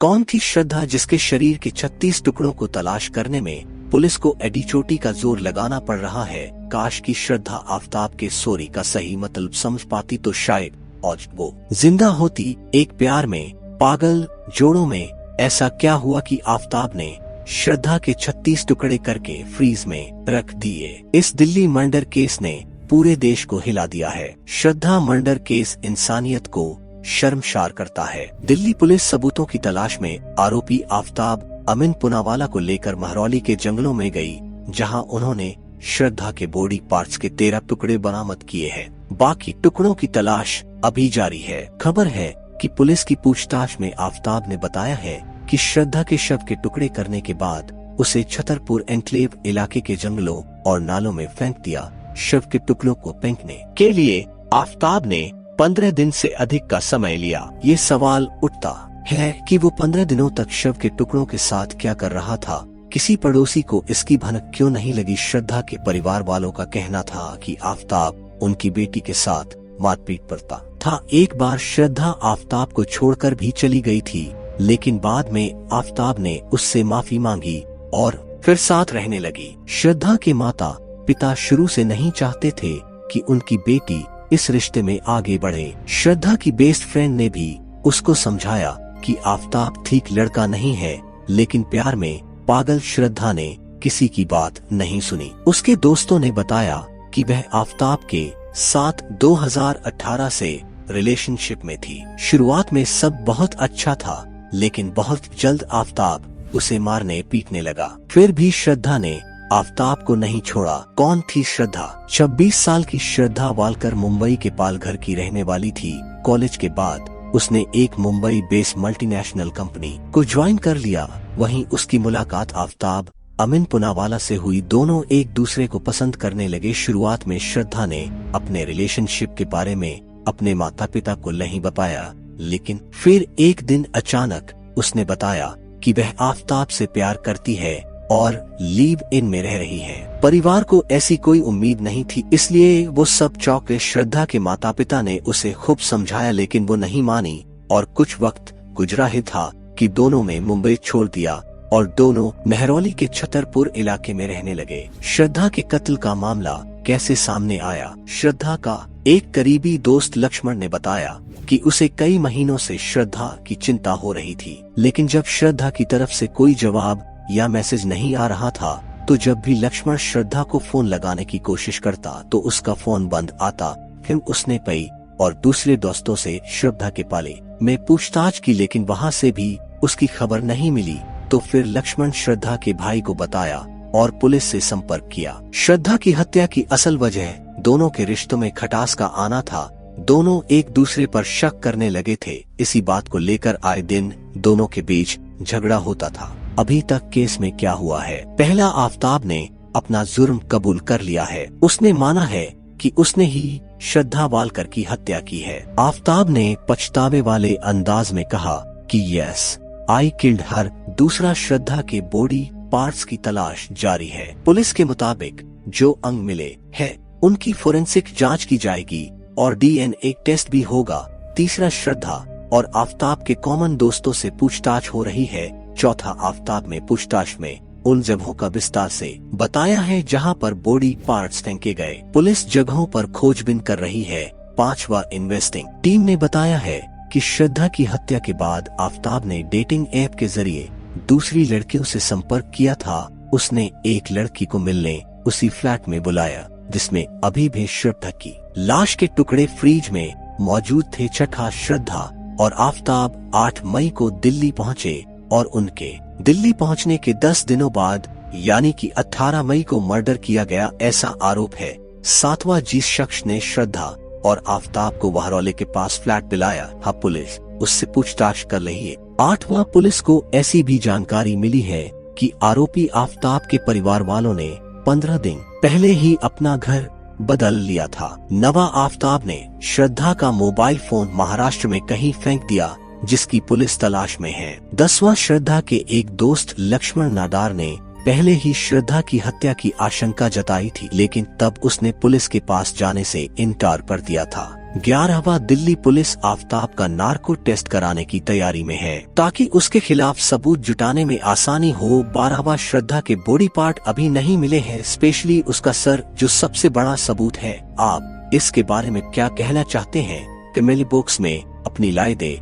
कौन थी श्रद्धा जिसके शरीर के 36 टुकड़ों को तलाश करने में पुलिस को एडी चोटी का जोर लगाना पड़ रहा है। काश की श्रद्धा आफताब के सोरी का सही मतलब समझ पाती तो शायद आज वो जिंदा होती। एक प्यार में पागल जोड़ों में ऐसा क्या हुआ कि आफताब ने श्रद्धा के 36 टुकड़े करके फ्रीज में रख दिए। इस दिल्ली मर्डर केस ने पूरे देश को हिला दिया है। श्रद्धा मर्डर केस इंसानियत को शर्मसार करता है। दिल्ली पुलिस सबूतों की तलाश में आरोपी आफताब अमिन पुनावाला को लेकर महरौली के जंगलों में गई, जहां उन्होंने श्रद्धा के बॉडी पार्ट्स के 13 टुकड़े बरामद किए हैं। बाकी टुकड़ों की तलाश अभी जारी है। खबर है कि पुलिस की पूछताछ में आफताब ने बताया है कि श्रद्धा के शव के टुकड़े करने के बाद उसे छतरपुर एन्क्लेव इलाके के जंगलों और नालों में फेंक दिया। शव के टुकड़ों को फेंकने के लिए आफताब ने 15 दिन से अधिक का समय लिया। ये सवाल उठता है कि वो 15 दिनों तक शव के टुकड़ों के साथ क्या कर रहा था। किसी पड़ोसी को इसकी भनक क्यों नहीं लगी। श्रद्धा के परिवार वालों का कहना था कि आफताब उनकी बेटी के साथ मारपीट करता था। एक बार श्रद्धा आफताब को छोड़कर भी चली गई थी, लेकिन बाद में आफताब ने उससे माफी मांगी और फिर साथ रहने लगी। श्रद्धा के माता पिता शुरू से नहीं चाहते थे कि उनकी बेटी इस रिश्ते में आगे बढ़े। श्रद्धा की बेस्ट फ्रेंड ने भी उसको समझाया कि आफताब ठीक लड़का नहीं है, लेकिन प्यार में पागल श्रद्धा ने किसी की बात नहीं सुनी। उसके दोस्तों ने बताया कि वह आफताब के साथ 2018 से रिलेशनशिप में थी। शुरुआत में सब बहुत अच्छा था, लेकिन बहुत जल्द आफताब उसे मारने पीटने लगा। फिर भी श्रद्धा ने आफताब को नहीं छोड़ा। कौन थी श्रद्धा? 26 साल की श्रद्धा वालकर मुंबई के पालघर की रहने वाली थी। कॉलेज के बाद उसने एक मुंबई बेस्ड मल्टीनेशनल कंपनी को ज्वाइन कर लिया। वहीं उसकी मुलाकात आफताब अमिन पुनावाला से हुई। दोनों एक दूसरे को पसंद करने लगे। शुरुआत में श्रद्धा ने अपने रिलेशनशिप के बारे में अपने माता पिता को नहीं बताया, लेकिन फिर एक दिन अचानक उसने बताया कि वह आफताब से प्यार करती है और लिव इन में रह रही है। परिवार को ऐसी कोई उम्मीद नहीं थी, इसलिए वो सब चौंके। श्रद्धा के माता पिता ने उसे खूब समझाया, लेकिन वो नहीं मानी और कुछ वक्त गुजरा ही था कि दोनों ने मुंबई छोड़ दिया और दोनों महरौली के छतरपुर इलाके में रहने लगे। श्रद्धा के कत्ल का मामला कैसे सामने आया? श्रद्धा का एक करीबी दोस्त लक्ष्मण ने बताया कि उसे कई महीनों से श्रद्धा की चिंता हो रही थी, लेकिन जब श्रद्धा की तरफ से कोई जवाब या मैसेज नहीं आ रहा था, तो जब भी लक्ष्मण श्रद्धा को फोन लगाने की कोशिश करता तो उसका फोन बंद आता। फिर उसने पई और दूसरे दोस्तों से श्रद्धा के पाले में पूछताछ की, लेकिन वहां से भी उसकी खबर नहीं मिली। तो फिर लक्ष्मण श्रद्धा के भाई को बताया और पुलिस से संपर्क किया। श्रद्धा की हत्या की असल वजह दोनों के रिश्तों में खटास का आना था। दोनों एक दूसरे पर शक करने लगे थे। इसी बात को लेकर आए दिन दोनों के बीच झगड़ा होता था। अभी तक केस में क्या हुआ है? पहला, आफताब ने अपना जुर्म कबूल कर लिया है। उसने माना है कि उसने ही श्रद्धा वालकर की हत्या की है। आफताब ने पछतावे वाले अंदाज में कहा कि यस, आई किल्ड हर। दूसरा, श्रद्धा के बॉडी पार्ट्स की तलाश जारी है। पुलिस के मुताबिक जो अंग मिले हैं उनकी फोरेंसिक जांच की जाएगी और डीएनए टेस्ट भी होगा। तीसरा, श्रद्धा और आफताब के कॉमन दोस्तों से पूछताछ हो रही है। चौथा, आफताब में पूछताछ में उन जगहों का विस्तार से बताया है जहां पर बॉडी पार्ट्स फेंके गए। पुलिस जगहों पर खोजबीन कर रही है। पांचवा, इन्वेस्टिंग टीम ने बताया है कि श्रद्धा की हत्या के बाद आफताब ने डेटिंग ऐप के जरिए दूसरी लड़कियों से संपर्क किया था। उसने एक लड़की को मिलने उसी फ्लैट में बुलाया, जिसमें अभी भी श्रद्धा की लाश के टुकड़े फ्रीज में मौजूद थे। छठा, श्रद्धा और आफताब 8 मई को दिल्ली पहुंचे और उनके दिल्ली पहुंचने के 10 दिनों बाद यानी कि 18 मई को मर्डर किया गया, ऐसा आरोप है। सातवां, जिस शख्स ने श्रद्धा और आफताब को वहरौले के पास फ्लैट दिलाया, पुलिस उससे पूछताछ कर रही है। आठवां, पुलिस को ऐसी भी जानकारी मिली है कि आरोपी आफताब के परिवार वालों ने 15 दिन पहले ही अपना घर बदल लिया था। नवा, आफताब ने श्रद्धा का मोबाइल फोन महाराष्ट्र में कहीं फेंक दिया, जिसकी पुलिस तलाश में है। 10वां, श्रद्धा के एक दोस्त लक्ष्मण नाडार ने पहले ही श्रद्धा की हत्या की आशंका जताई थी, लेकिन तब उसने पुलिस के पास जाने से इनकार कर दिया था। 11वां दिल्ली पुलिस आफताब का नार्को टेस्ट कराने की तैयारी में है ताकि उसके खिलाफ सबूत जुटाने में आसानी हो। 12वां श्रद्धा के बॉडी पार्ट अभी नहीं मिले हैं, स्पेशली उसका सर जो सबसे बड़ा सबूत है। आप इसके बारे में क्या कहना चाहते हैं? कमेंट बॉक्स में अपनी राय दें।